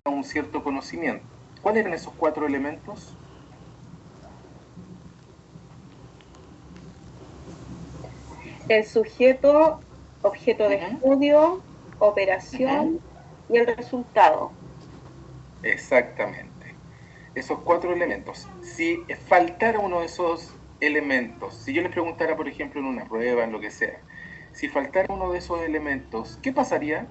un cierto conocimiento. ¿Cuáles eran esos 4 elementos? El sujeto, objeto de Uh-huh. estudio, operación y el resultado. Exactamente. Esos 4 elementos. Si faltara uno de esos elementos, si yo les preguntara, por ejemplo, en una prueba, en lo que sea, si faltara uno de esos elementos, ¿qué pasaría?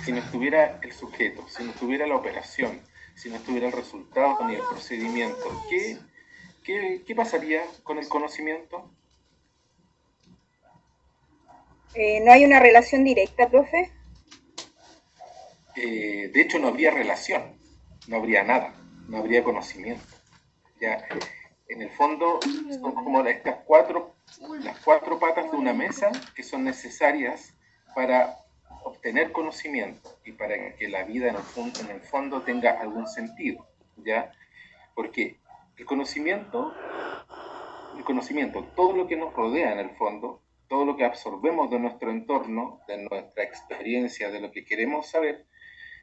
Si no estuviera el sujeto, si no estuviera la operación, si no estuviera el resultado ni el procedimiento, ¿qué pasaría con el conocimiento? ¿No hay una relación directa, profe? De hecho, no habría relación, no habría nada, no habría conocimiento. Ya, en el fondo, son como las 4 patas de una mesa que son necesarias para obtener conocimiento y para que la vida en el fondo tenga algún sentido, ¿ya? Porque el conocimiento, todo lo que nos rodea en el fondo, todo lo que absorbemos de nuestro entorno, de nuestra experiencia, de lo que queremos saber,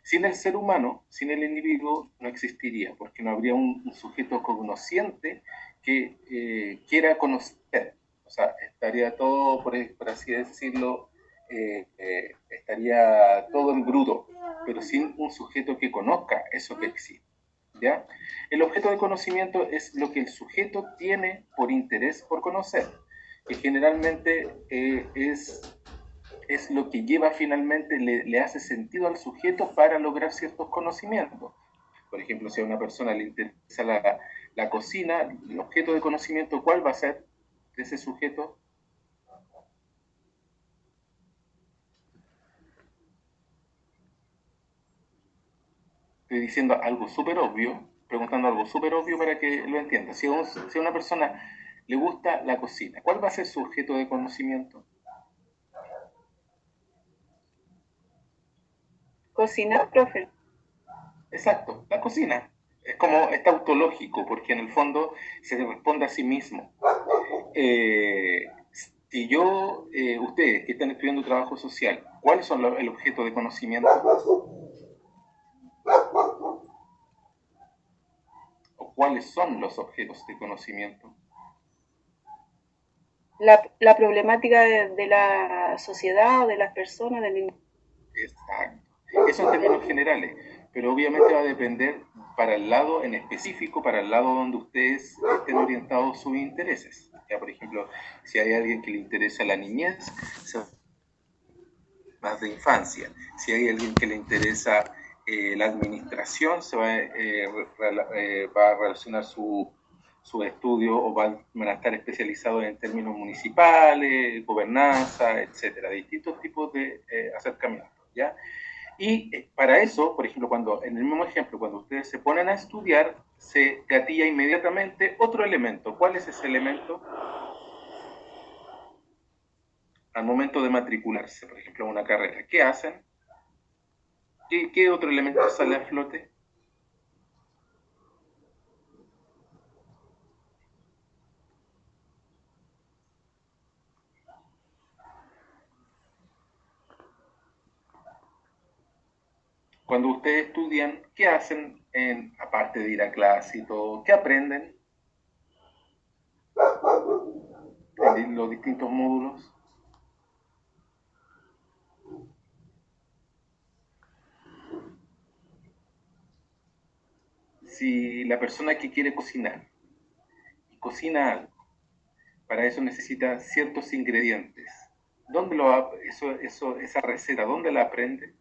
sin el ser humano, sin el individuo, no existiría, porque no habría un sujeto cognosciente que quiera conocer. O sea, estaría todo, por así decirlo, estaría todo en bruto, pero sin un sujeto que conozca eso que existe. ¿Ya? El objeto de conocimiento es lo que el sujeto tiene por interés por conocer, que generalmente es lo que lleva finalmente, le hace sentido al sujeto para lograr ciertos conocimientos. Por ejemplo, si a una persona le interesa la cocina, el objeto de conocimiento, ¿cuál va a ser de ese sujeto? Estoy diciendo algo súper obvio, preguntando algo súper obvio para que lo entienda. Si a una persona le gusta la cocina, ¿cuál va a ser su objeto de conocimiento? Cocinar, profe. Exacto, la cocina. Es como, es tautológico, porque en el fondo se responde a sí mismo. Eh, si yo, ustedes que están estudiando trabajo social, ¿cuáles son el objeto de conocimiento? ¿O cuáles son los objetos de conocimiento? La problemática de la sociedad o de las personas, del... Exacto. Eso en términos generales, pero obviamente va a depender para el lado en específico, para el lado donde ustedes estén orientados sus intereses. Ya, por ejemplo, si hay alguien que le interesa la niñez, más de infancia. Si hay alguien que le interesa la administración, va a relacionar su estudio o van a estar especializados en términos municipales, gobernanza, etcétera, distintos tipos de acercamientos, ¿ya? Y para eso, por ejemplo, cuando en el mismo ejemplo, cuando ustedes se ponen a estudiar, se gatilla inmediatamente otro elemento. ¿Cuál es ese elemento? Al momento de matricularse, por ejemplo, a una carrera, ¿qué hacen? ¿Qué otro elemento sale a flote? Cuando ustedes estudian, ¿qué hacen aparte de ir a clase y todo? ¿Qué aprenden en los distintos módulos? Si la persona que quiere cocinar y cocina algo, para eso necesita ciertos ingredientes. Esa receta, dónde la aprende?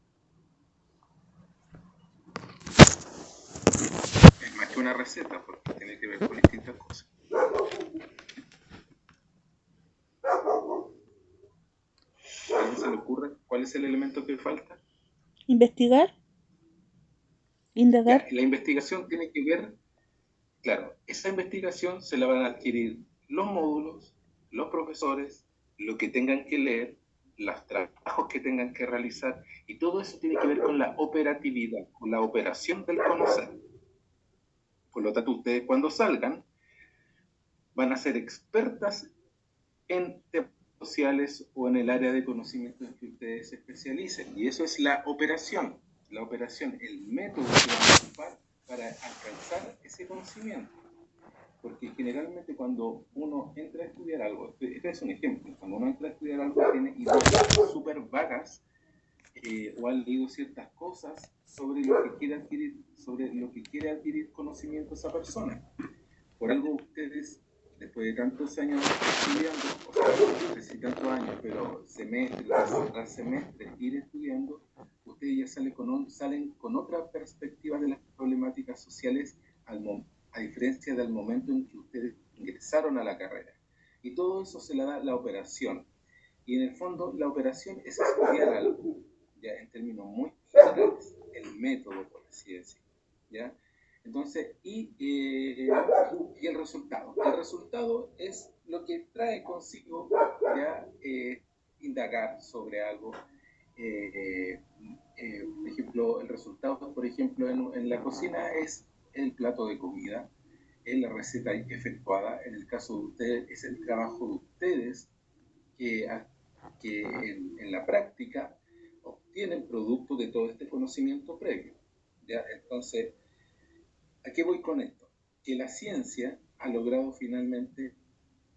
Es más que una receta, porque tiene que ver con distintas cosas. ¿A alguien se le ocurre cuál es el elemento que falta? Investigar, Ya, indagar. la investigación tiene que ver, claro, esa investigación se la van a adquirir los módulos, los profesores, lo que tengan que leer, los trabajos que tengan que realizar, y todo eso tiene que ver con la operatividad, con la operación del conocer. Por lo tanto, ustedes cuando salgan van a ser expertas en temas sociales o en el área de conocimiento en que ustedes se especialicen. Y eso es la operación, el método que van a ocupar para alcanzar ese conocimiento. Porque generalmente cuando uno entra a estudiar algo, este es un ejemplo, cuando uno entra a estudiar algo tiene ideas súper vagas o han leído ciertas cosas sobre lo que quiere adquirir conocimiento esa persona. Por algo ustedes, después de tantos años estudiando, o sea, no sé si tantos años, pero semestre tras semestre ir estudiando, ustedes ya salen con otra perspectiva de las problemáticas sociales a diferencia del momento en que ustedes ingresaron a la carrera. Y todo eso se le da la operación. Y en el fondo, la operación es estudiar algo, ya en términos muy generales, el método, por así decirlo, ¿ya? Entonces, y el resultado. El resultado es lo que trae consigo ya indagar sobre algo. Por ejemplo, el resultado, por ejemplo, en la cocina es el plato de comida, es la receta efectuada. En el caso de ustedes, es el trabajo de ustedes que en la práctica obtienen producto de todo este conocimiento previo. ¿Ya? Entonces, ¿a qué voy con esto? Que la ciencia ha logrado finalmente,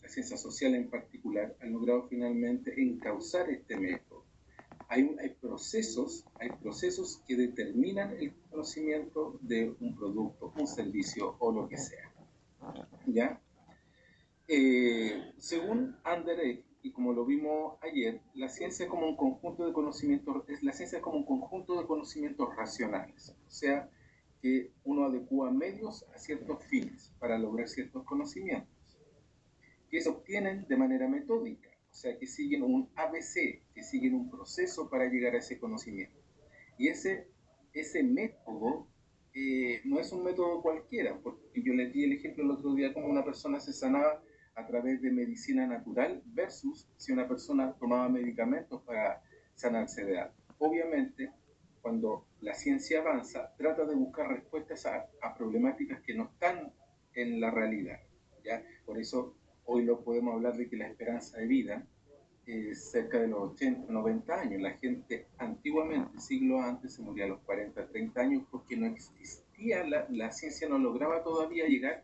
la ciencia social en particular, ha logrado finalmente encauzar este método. Hay procesos que determinan el conocimiento de un producto, un servicio o lo que sea. ¿Ya? Según Anderegg, y como lo vimos ayer, la ciencia como un conjunto de conocimientos, la ciencia como un conjunto de conocimientos racionales, o sea, que uno adecua medios a ciertos fines para lograr ciertos conocimientos, que se obtienen de manera metódica, o sea, que siguen un ABC, que siguen un proceso para llegar a ese conocimiento. Y ese método no es un método cualquiera, porque yo les di el ejemplo el otro día como una persona se sanaba a través de medicina natural versus si una persona tomaba medicamentos para sanarse de algo. Obviamente, cuando la ciencia avanza, trata de buscar respuestas a problemáticas que no están en la realidad, ¿ya? Por eso hoy lo podemos hablar de que la esperanza de vida cerca de los 80, 90 años. La gente antiguamente, siglos antes, se moría a los 40, 30 años porque no existía, la ciencia no lograba todavía llegar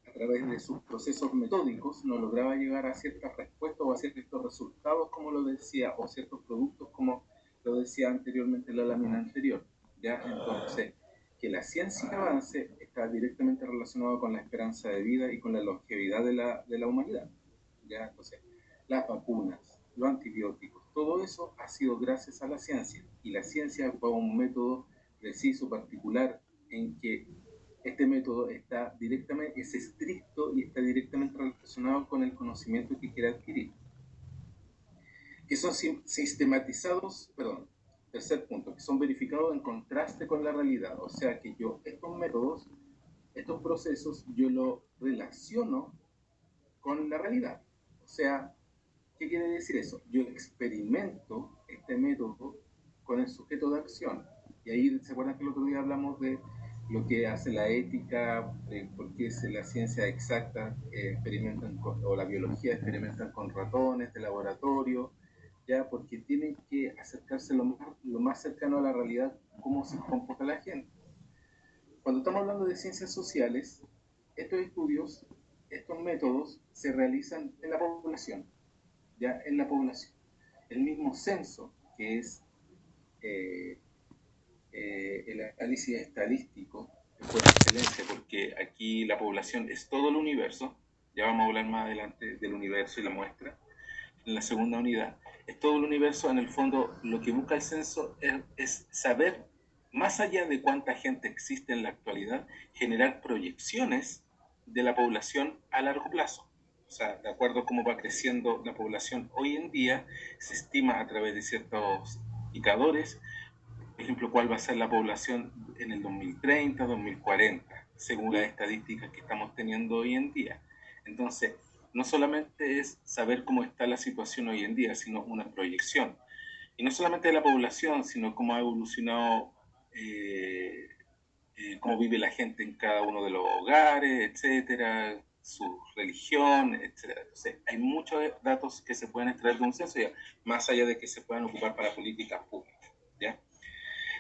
a través de sus procesos metódicos, no lograba llegar a ciertas respuestas o a ciertos resultados, como lo decía, o ciertos productos, como lo decía anteriormente la lámina anterior. ¿Ya? Entonces, que la ciencia avance está directamente relacionado con la esperanza de vida y con la longevidad de la humanidad. ¿Ya? Entonces, las vacunas, los antibióticos, todo eso ha sido gracias a la ciencia. Y la ciencia fue un método preciso, particular, en que este método es estricto y está directamente relacionado con el conocimiento que quiere adquirir. Que son sistematizados, tercer punto, que son verificados en contraste con la realidad. O sea que yo estos métodos, estos procesos, yo los relaciono con la realidad. O sea, ¿qué quiere decir eso? Yo experimento este método con el sujeto de acción. Y ahí, ¿se acuerdan que el otro día hablamos de lo que hace la ética, por qué es la ciencia exacta, o la biología experimentan con ratones de laboratorio? Ya, porque tienen que acercarse lo más cercano a la realidad, cómo se comporta la gente. Cuando estamos hablando de ciencias sociales, estos estudios, estos métodos se realizan en la población, ya en la población. El mismo censo, que es el análisis estadístico, por excelencia, porque aquí la población es todo el universo, ya vamos a hablar más adelante del universo y la muestra, en la segunda unidad, es todo el universo. En el fondo, lo que busca el censo es saber, más allá de cuánta gente existe en la actualidad, generar proyecciones de la población a largo plazo. O sea, de acuerdo a cómo va creciendo la población hoy en día, se estima a través de ciertos indicadores, por ejemplo, cuál va a ser la población en el 2030, 2040, según las estadísticas que estamos teniendo hoy en día. Entonces, no solamente es saber cómo está la situación hoy en día, sino una proyección. Y no solamente de la población, sino cómo ha evolucionado, cómo vive la gente en cada uno de los hogares, etcétera, su religión, etcétera. Entonces, hay muchos datos que se pueden extraer de un censo, ya, más allá de que se puedan ocupar para políticas públicas, ¿ya?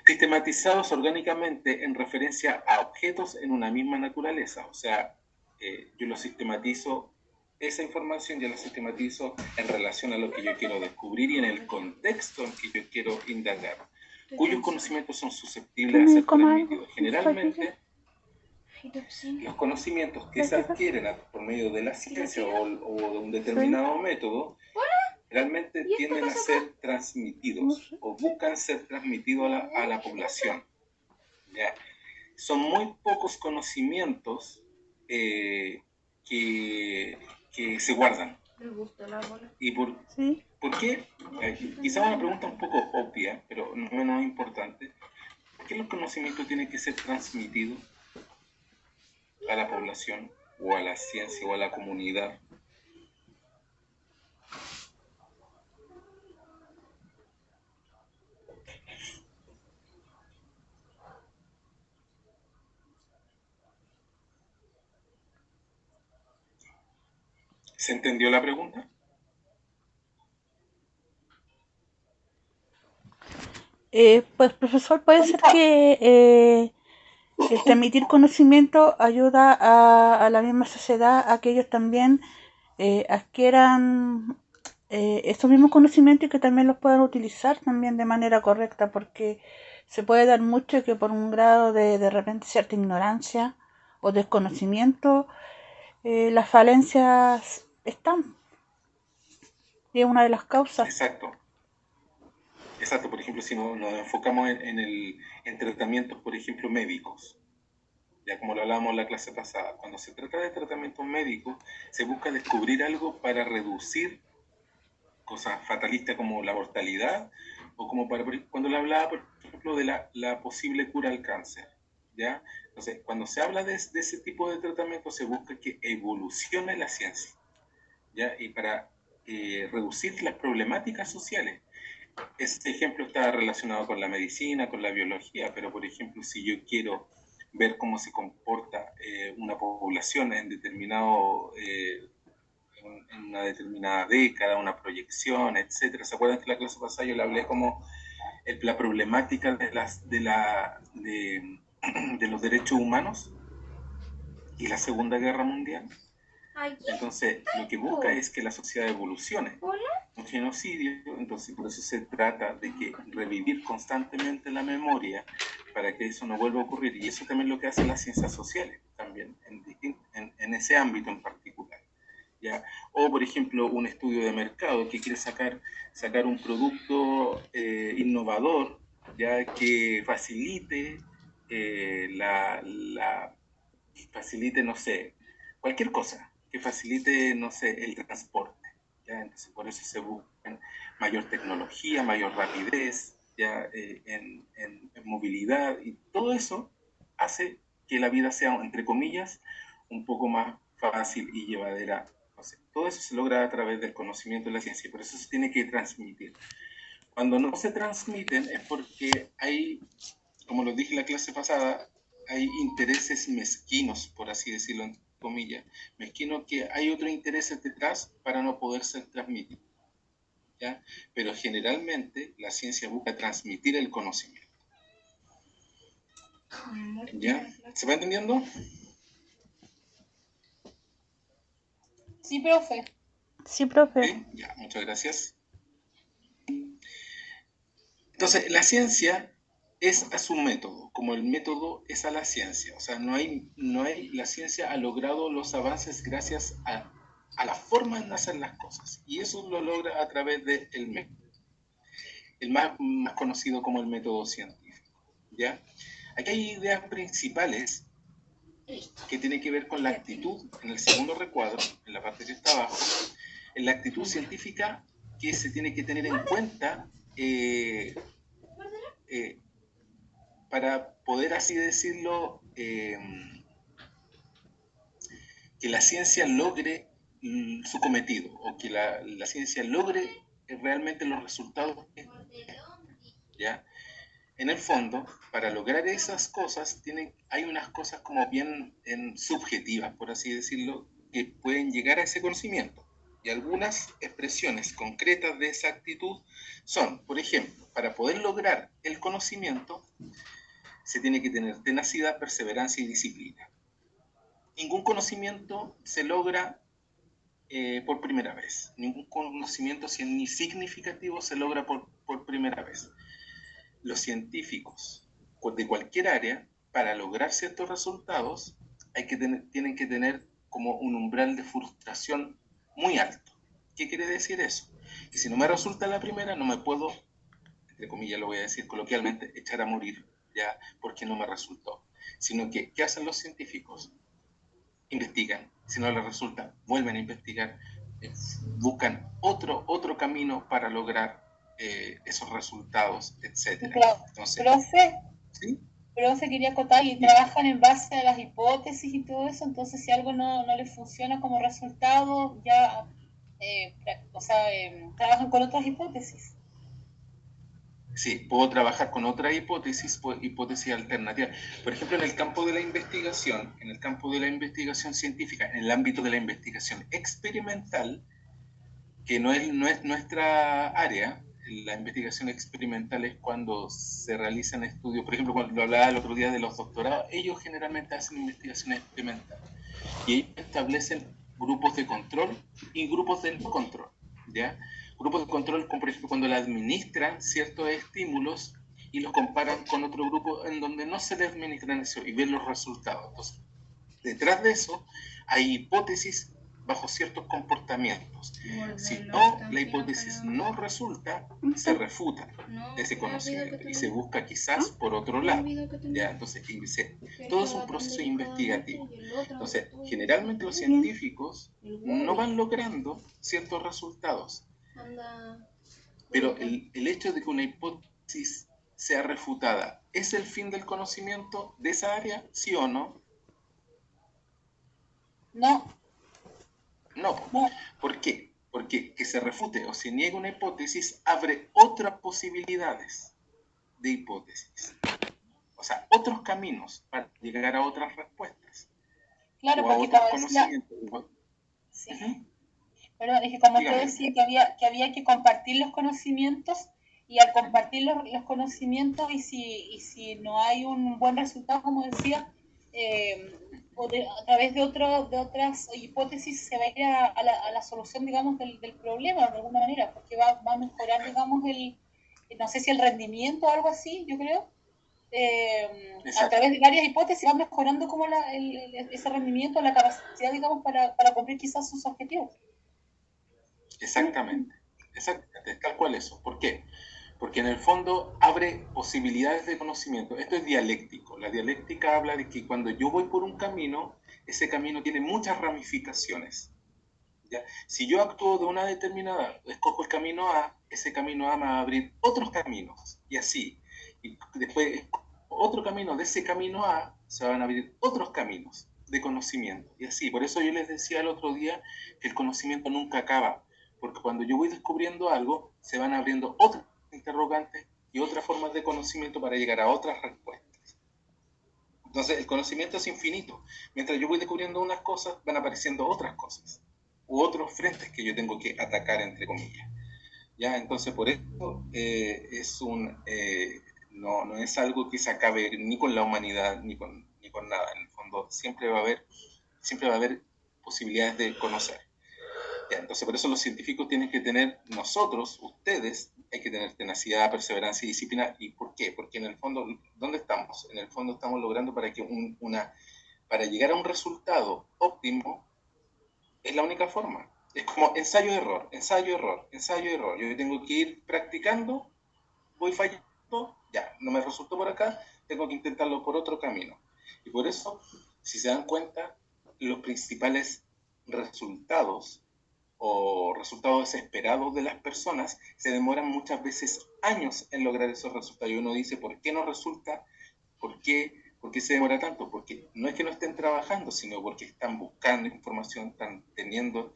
Sistematizados orgánicamente en referencia a objetos en una misma naturaleza. O sea, yo lo sistematizo, esa información ya la sistematizo en relación a lo que yo quiero descubrir y en el contexto en que yo quiero indagar, cuyos conocimientos son susceptibles de ser transmitidos. Generalmente, los conocimientos que se adquieren por medio de la ciencia o de un determinado método realmente tienden a ser transmitidos o buscan ser transmitidos a la población. ¿Ya? Son muy pocos conocimientos que se guardan. ¿Y por qué? Quizá una pregunta un poco obvia, pero no menos importante. ¿Por qué los conocimientos tienen que ser transmitidos a la población o a la ciencia o a la comunidad? ¿Se entendió la pregunta? Pues profesor, puede ser que el transmitir conocimiento ayuda a la misma sociedad a que ellos también adquieran estos mismos conocimientos y que también los puedan utilizar también de manera correcta, porque se puede dar mucho que por un grado de repente cierta ignorancia o desconocimiento, las falencias están. Y es una de las causas. Exacto. Exacto, por ejemplo, si nos enfocamos en tratamientos, por ejemplo, médicos, ya como lo hablábamos en la clase pasada, cuando se trata de tratamientos médicos, se busca descubrir algo para reducir cosas fatalistas como la mortalidad, o como cuando le hablaba, por ejemplo, de la posible cura al cáncer, ¿ya? Entonces, cuando se habla de ese tipo de tratamiento, se busca que evolucione la ciencia, ¿ya? Y para reducir las problemáticas sociales. Este ejemplo está relacionado con la medicina, con la biología, pero por ejemplo, si yo quiero ver cómo se comporta una población en determinado, en una determinada década, una proyección, etcétera. ¿Se acuerdan que la clase pasada yo le hablé como la problemática de los derechos humanos y la Segunda Guerra Mundial? Entonces, lo que busca es que la sociedad evolucione. Un genocidio, entonces por eso se trata de que revivir constantemente la memoria para que eso no vuelva a ocurrir. Y eso también es lo que hacen las ciencias sociales, también, en ese ámbito en particular. ¿Ya? O, por ejemplo, un estudio de mercado que quiere sacar un producto innovador, ya que facilite facilite, no sé, cualquier cosa, que facilite, no sé, el transporte. ¿Ya? Entonces, por eso se busca mayor tecnología, mayor rapidez, ya en movilidad, y todo eso hace que la vida sea, entre comillas, un poco más fácil y llevadera. Entonces, todo eso se logra a través del conocimiento de la ciencia, y por eso se tiene que transmitir. Cuando no se transmiten es porque hay, como lo dije en la clase pasada, hay intereses mezquinos, por así decirlo, en comillas, mezquinos, que hay otros intereses detrás para no poder ser transmitido, ¿ya? Pero generalmente la ciencia busca transmitir el conocimiento, ¿ya? ¿Se va entendiendo? Sí, profe. Sí, profe. ¿Sí? Ya, muchas gracias. Entonces, la ciencia es a su método, como el método es a la ciencia. O sea, la ciencia ha logrado los avances gracias a la forma de hacer las cosas. Y eso lo logra a través del método. El más conocido como el método científico. ¿Ya? Aquí hay ideas principales que tienen que ver con la actitud, en el segundo recuadro, en la parte que está abajo, en la actitud científica que se tiene que tener en cuenta para poder, así decirlo, que la ciencia logre su cometido, o que la ciencia logre realmente los resultados que ¿ya? En el fondo, para lograr esas cosas, hay unas cosas como bien subjetivas, por así decirlo, que pueden llegar a ese conocimiento. Y algunas expresiones concretas de esa actitud son, por ejemplo, para poder lograr el conocimiento, se tiene que tener tenacidad, perseverancia y disciplina. Ningún conocimiento se logra por primera vez. Ningún conocimiento ni significativo se logra por primera vez. Los científicos de cualquier área, para lograr ciertos resultados, tienen que tener como un umbral de frustración muy alto. ¿Qué quiere decir eso? Que si no me resulta la primera, no me puedo, entre comillas lo voy a decir coloquialmente, echar a morir, ya, porque no me resultó. Sino que, ¿qué hacen los científicos? Investigan. Si no les resulta, vuelven a investigar, buscan otro camino para lograr esos resultados, etc. Entonces, ¿sí? Profe, quería acotar, y trabajan en base a las hipótesis y todo eso, entonces si algo no les funciona como resultado, ya, trabajan con otras hipótesis. Sí, puedo trabajar con otra hipótesis alternativa. Por ejemplo, en el campo de la investigación, científica, en el ámbito de la investigación experimental, que no es nuestra área. La investigación experimental es cuando se realizan estudios, por ejemplo, cuando lo hablaba el otro día de los doctorados, ellos generalmente hacen investigación experimental y ellos establecen grupos de control y grupos de no control, ¿ya? Grupos de control, como por ejemplo cuando le administran ciertos estímulos y los comparan con otro grupo en donde no se le administran eso y ven los resultados. Entonces, detrás de eso hay hipótesis bajo ciertos comportamientos. Si no, la hipótesis no resulta, se refuta ese conocimiento y se busca quizás por otro lado. ¿Ya? Entonces, todo es un proceso investigativo. Entonces, generalmente los científicos no van logrando ciertos resultados. Pero el hecho de que una hipótesis sea refutada, ¿es el fin del conocimiento de esa área? ¿Sí o no? No. No. ¿Por qué? Porque que se refute o se niegue una hipótesis abre otras posibilidades de hipótesis. O sea, otros caminos para llegar a otras respuestas. Claro, o a otros conocimientos. Sí. Perdón, es que como usted decía que había que compartir los conocimientos, y al compartir los conocimientos, y si no hay un buen resultado, como decía, a través de otras hipótesis se va a ir a la solución, digamos, del problema de alguna manera, porque va a mejorar, digamos, no sé si el rendimiento o algo así, yo creo. A través de varias hipótesis va mejorando como ese rendimiento, la capacidad, digamos, para cumplir quizás sus objetivos. Exactamente, tal cual eso. ¿Por qué? Porque en el fondo abre posibilidades de conocimiento. Esto es dialéctico. La dialéctica habla de que cuando yo voy por un camino, ese camino tiene muchas ramificaciones. ¿Ya? Si yo actúo de una determinada, escojo el camino A, ese camino A me va a abrir otros caminos, y así. Y después, otro camino de ese camino A, se van a abrir otros caminos de conocimiento, y así. Por eso yo les decía el otro día que el conocimiento nunca acaba, porque cuando yo voy descubriendo algo, se van abriendo otros interrogantes y otras formas de conocimiento para llegar a otras respuestas. Entonces, el conocimiento es infinito. Mientras yo voy descubriendo unas cosas, van apareciendo otras cosas, u otros frentes que yo tengo que atacar, entre comillas. ¿Ya? Entonces, por eso no es algo que se acabe ni con la humanidad ni con nada. En el fondo, siempre va a haber posibilidades de conocer. ¿Ya? Entonces, por eso los científicos tienen que tener, nosotros, ustedes, hay que tener tenacidad, perseverancia y disciplina. ¿Y por qué? Porque en el fondo, ¿dónde estamos? En el fondo estamos logrando para llegar a un resultado óptimo, es la única forma. Es como ensayo-error, ensayo-error, ensayo-error. Yo tengo que ir practicando, voy fallando, ya, no me resultó por acá, tengo que intentarlo por otro camino. Y por eso, si se dan cuenta, los principales resultados o resultados esperados de las personas se demoran muchas veces años en lograr esos resultados. Y uno dice, ¿por qué no resulta? ¿Por qué ¿Por qué se demora tanto? Porque no es que no estén trabajando, sino porque están buscando información, están teniendo...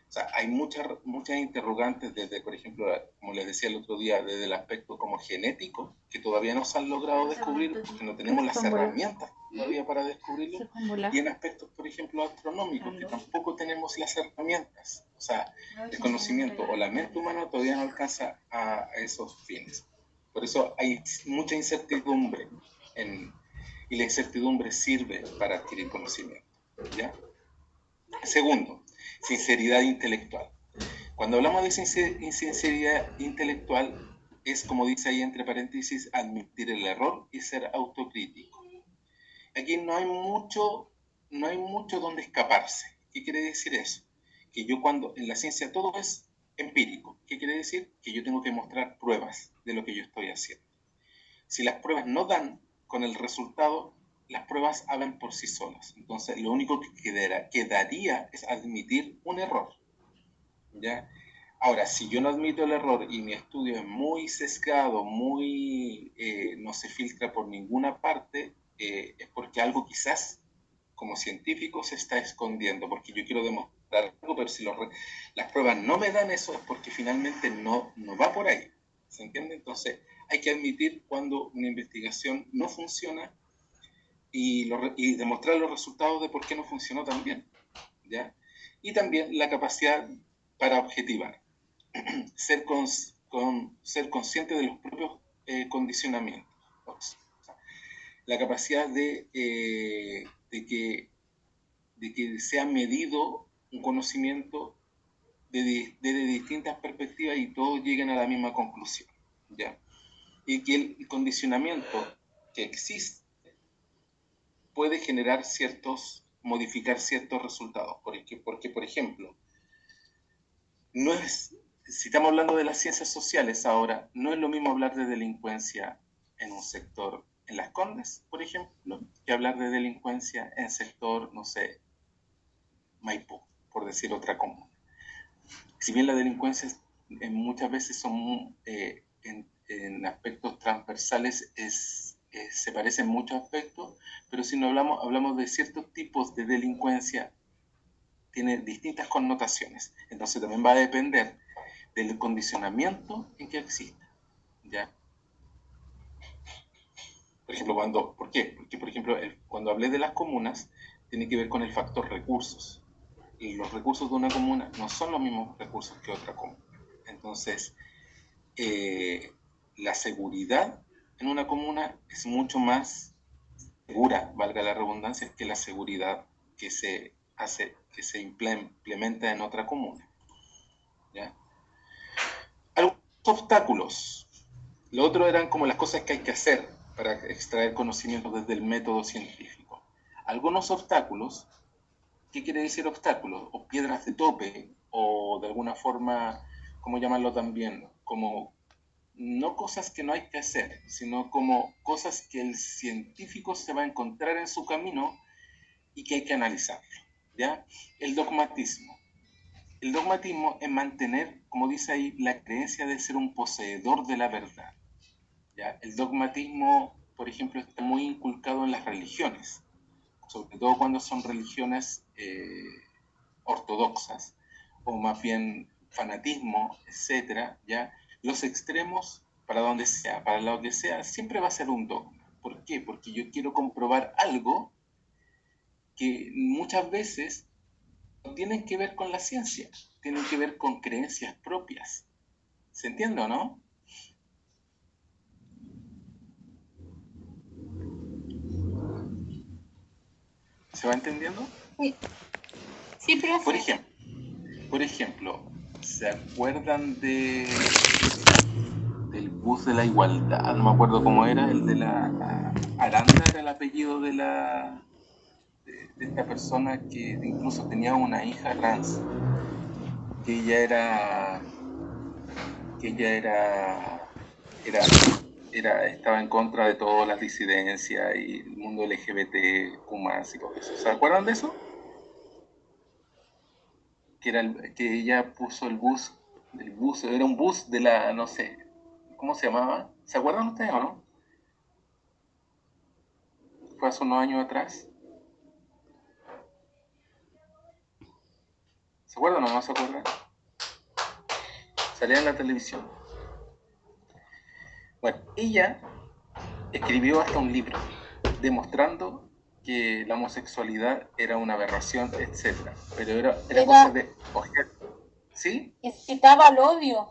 O sea, hay muchas interrogantes desde, por ejemplo, como les decía el otro día, desde el aspecto como genético, que todavía no se han logrado descubrir porque no tenemos las herramientas todavía para descubrirlo, y en aspectos, por ejemplo, astronómicos, que tampoco tenemos las herramientas. O sea, el conocimiento o la mente humana todavía no alcanza a esos fines. Por eso hay mucha incertidumbre y la incertidumbre sirve para adquirir conocimiento, ¿ya? Segundo, sinceridad intelectual. Cuando hablamos de sinceridad intelectual, es como dice ahí entre paréntesis, admitir el error y ser autocrítico. Aquí no hay mucho donde escaparse. ¿Qué quiere decir eso? Que yo cuando en la ciencia todo es empírico. ¿Qué quiere decir? Que yo tengo que mostrar pruebas de lo que yo estoy haciendo. Si las pruebas no dan con el resultado, las pruebas hablan por sí solas. Entonces, lo único que quedaría es admitir un error, ¿ya? Ahora, si yo no admito el error y mi estudio es muy sesgado, no se filtra por ninguna parte, es porque algo quizás como científico se está escondiendo, porque yo quiero demostrar algo, pero si las pruebas no me dan eso, es porque finalmente no va por ahí. ¿Se entiende? Entonces, hay que admitir cuando una investigación no funciona y demostrar los resultados de por qué no funcionó tan bien, ¿ya? Y también la capacidad para objetivar, ser consciente de los propios condicionamientos. O sea, la capacidad de que sea medido un conocimiento desde distintas perspectivas y todos lleguen a la misma conclusión, ¿ya? Y que el condicionamiento que existe puede modificar ciertos resultados. Porque, por ejemplo, si estamos hablando de las ciencias sociales ahora, no es lo mismo hablar de delincuencia en un sector, en Las Condes, por ejemplo, que hablar de delincuencia en sector, no sé, Maipú, por decir otra comuna. Si bien la delincuencia muchas veces son en aspectos transversales se parecen en muchos aspectos, pero si no hablamos de ciertos tipos de delincuencia, tiene distintas connotaciones. Entonces también va a depender del condicionamiento en que exista, ¿ya? Por ejemplo, ¿por qué? Porque, por ejemplo, cuando hablé de las comunas, tiene que ver con el factor recursos. Y los recursos de una comuna no son los mismos recursos que otra comuna. Entonces, la seguridad en una comuna es mucho más segura, valga la redundancia, que la seguridad que se implementa en otra comuna, ¿ya? Algunos obstáculos. Lo otro eran como las cosas que hay que hacer para extraer conocimiento desde el método científico. Algunos obstáculos, ¿qué quiere decir obstáculos? O piedras de tope, o de alguna forma, ¿cómo llamarlo también? Como no cosas que no hay que hacer, sino como cosas que el científico se va a encontrar en su camino y que hay que analizarlo, ¿ya? El dogmatismo. El dogmatismo es mantener, como dice ahí, la creencia de ser un poseedor de la verdad, ¿ya? El dogmatismo, por ejemplo, está muy inculcado en las religiones, sobre todo cuando son religiones ortodoxas, o más bien fanatismo, etcétera, ¿ya? Los extremos, para donde sea, para lo que sea, siempre va a ser un dogma. ¿Por qué? Porque yo quiero comprobar algo que muchas veces no tienen que ver con la ciencia, tienen que ver con creencias propias. ¿Se entiende o no? ¿Se va entendiendo? Sí, sí, profe. Por ejemplo, ¿se acuerdan del bus de la igualdad? No me acuerdo cómo era, el de la Aranda era el apellido de esta persona que incluso tenía una hija trans, que ella estaba en contra de todas las disidencias y el mundo LGBTQ+, y todo eso. ¿Se acuerdan de eso? Que ella puso el bus, era un bus de la, no sé, ¿cómo se llamaba? ¿Se acuerdan ustedes o no? fue hace unos años atrás. ¿Se acuerdan o no se acuerdan? Salía en la televisión. Bueno, ella escribió hasta un libro demostrando que la homosexualidad era una aberración, etc. Pero era cosa de... ¿Sí? Incitaba al odio.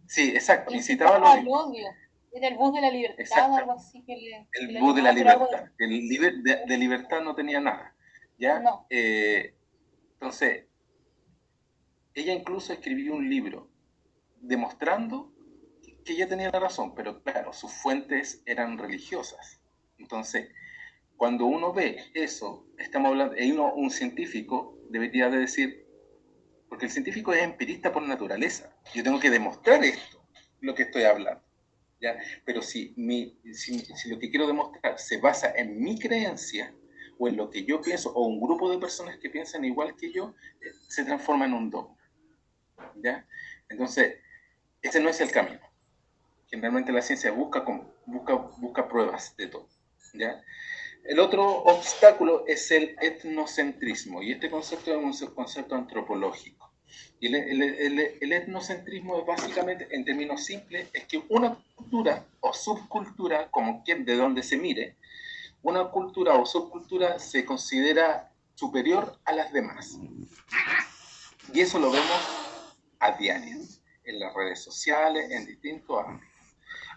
Sí, exacto, incitaba al odio. Era el bus de la libertad, exacto. Algo así que el bus de la libertad. De libertad no tenía nada. ¿Ya? No. Entonces, ella incluso escribió un libro demostrando que ella tenía la razón, pero claro, sus fuentes eran religiosas. Entonces, cuando uno ve eso, estamos hablando, un científico debería de decir, porque el científico es empirista por naturaleza, yo tengo que demostrar esto, lo que estoy hablando, ¿ya? Pero si lo que quiero demostrar se basa en mi creencia, o en lo que yo pienso, o un grupo de personas que piensan igual que yo, se transforma en un dogma, ¿ya? Entonces, ese no es el camino. Generalmente la ciencia busca pruebas de todo, ¿ya? El otro obstáculo es el etnocentrismo, y este concepto es un concepto antropológico. Y el etnocentrismo es básicamente, en términos simples, es que una cultura o subcultura, como de donde se mire, una cultura o subcultura se considera superior a las demás. Y eso lo vemos a diario, en las redes sociales, en distintos ámbitos.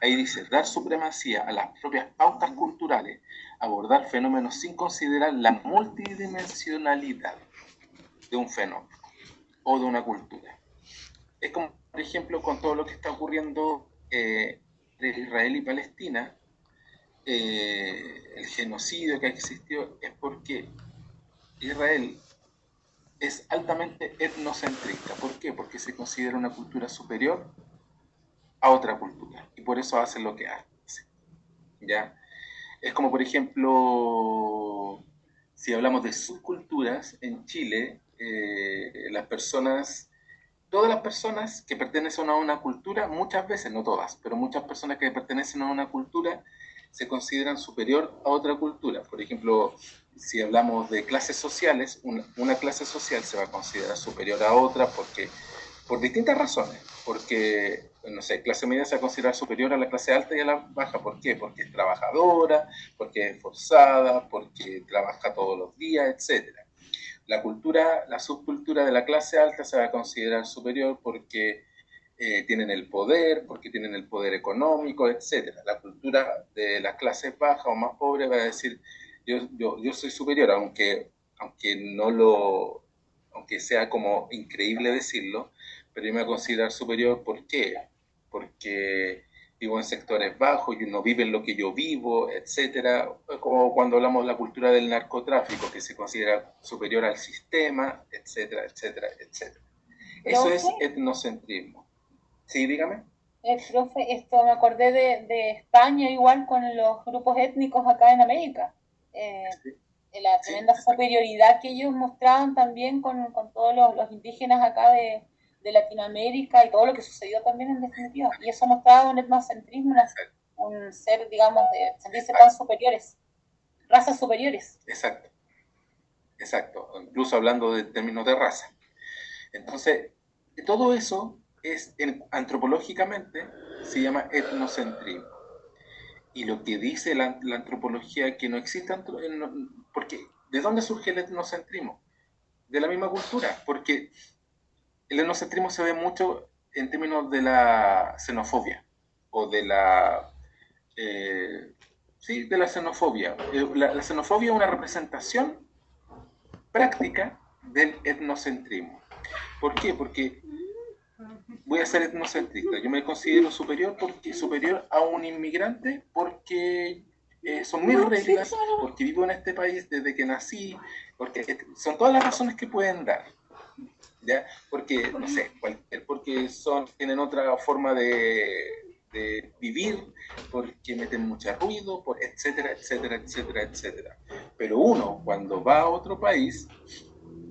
Ahí dice, dar supremacía a las propias pautas culturales, abordar fenómenos sin considerar la multidimensionalidad de un fenómeno o de una cultura. Es como, por ejemplo, con todo lo que está ocurriendo entre Israel y Palestina, el genocidio que existió es porque Israel es altamente etnocentrista. ¿Por qué? Porque se considera una cultura superior a otra cultura y por eso hace lo que hace, ¿ya? Es como, por ejemplo, si hablamos de subculturas en Chile, todas las personas que pertenecen a una cultura, muchas veces, no todas, pero muchas personas que pertenecen a una cultura se consideran superior a otra cultura. Por ejemplo, si hablamos de clases sociales, una clase social se va a considerar superior a otra por distintas razones. Porque, no sé, clase media se va a considerar superior a la clase alta y a la baja. ¿Por qué? Porque es trabajadora, porque es esforzada, porque trabaja todos los días, etc. La subcultura de la clase alta se va a considerar superior porque tienen el poder económico, etc. La cultura de las clases bajas o más pobres va a decir, yo soy superior, aunque sea como increíble decirlo, pero yo me voy a considerar superior. ¿Por qué? Porque vivo en sectores bajos, y no viven lo que yo vivo, etcétera. Como cuando hablamos de la cultura del narcotráfico, que se considera superior al sistema, etcétera, etcétera, etcétera. Eso es etnocentrismo. Sí, dígame. Profe, me acordé de España igual con los grupos étnicos acá en América. Sí. La tremenda superioridad que ellos mostraban también con todos los indígenas acá de Latinoamérica y todo lo que sucedió también en definitiva. Y eso mostraba un etnocentrismo, un ser, digamos, de sentirse tan superiores, razas superiores. Exacto. Incluso hablando de términos de raza. Entonces, todo eso antropológicamente se llama etnocentrismo. Y lo que dice la antropología es que no existe porque ¿de dónde surge el etnocentrismo? De la misma cultura, porque el etnocentrismo se ve mucho en términos de la xenofobia o de la de la xenofobia. La xenofobia es una representación práctica del etnocentrismo. ¿Por qué? Porque voy a ser etnocentrista. Yo me considero superior a un inmigrante porque son mis reglas, porque vivo en este país desde que nací, porque son todas las razones que pueden dar, ¿ya? Porque, no sé, porque tienen otra forma de vivir, porque meten mucho ruido, etcétera, etcétera, etcétera, etcétera. Pero uno, cuando va a otro país,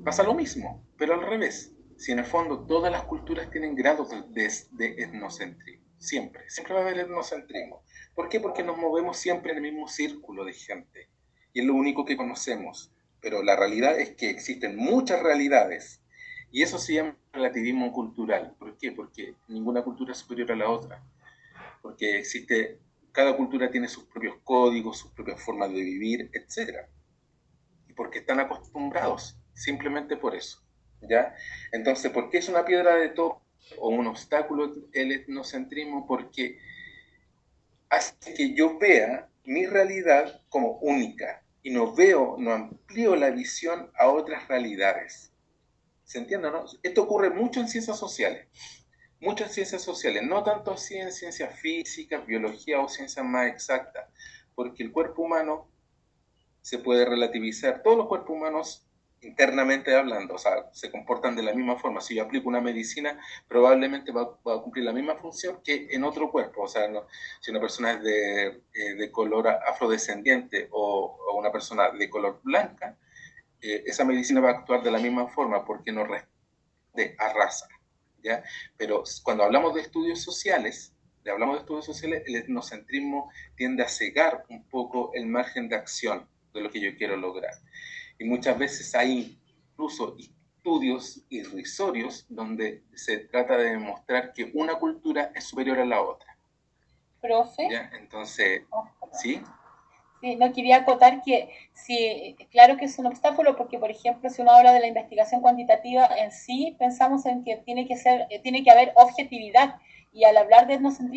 pasa lo mismo, pero al revés. Si en el fondo todas las culturas tienen grados de etnocentrismo. siempre va a haber etnocentrismo. ¿Por qué? Porque nos movemos siempre en el mismo círculo de gente y es lo único que conocemos, pero la realidad es que existen muchas realidades y eso se llama relativismo cultural. ¿Por qué? Porque ninguna cultura es superior a la otra, porque cada cultura tiene sus propios códigos, sus propias formas de vivir, etc. Y porque están acostumbrados, simplemente por eso, ¿ya? Entonces, ¿por qué es una piedra de toque o un obstáculo el etnocentrismo? Porque hace que yo vea mi realidad como única y no amplío la visión a otras realidades. ¿Se entiende, no? Esto ocurre mucho en ciencias sociales. Muchas ciencias sociales, no tanto así en ciencias físicas, biología o ciencias más exactas, porque el cuerpo humano se puede relativizar. Todos los cuerpos humanos, internamente hablando, o sea, se comportan de la misma forma. Si yo aplico una medicina, probablemente va a cumplir la misma función que en otro cuerpo. O sea, no, si una persona es de color afrodescendiente o una persona de color blanca, esa medicina va a actuar de la misma forma porque no responde a raza, ¿ya? Pero cuando hablamos de estudios sociales, el etnocentrismo tiende a cegar un poco el margen de acción de lo que yo quiero lograr. Y muchas veces hay incluso estudios irrisorios donde se trata de demostrar que una cultura es superior a la otra. Profe. ¿Ya? Entonces, ¿sí? Sí, no quería acotar que sí, claro que es un obstáculo porque, por ejemplo, si uno habla de la investigación cuantitativa en sí, pensamos en que tiene que haber objetividad y al hablar de etnocentrismo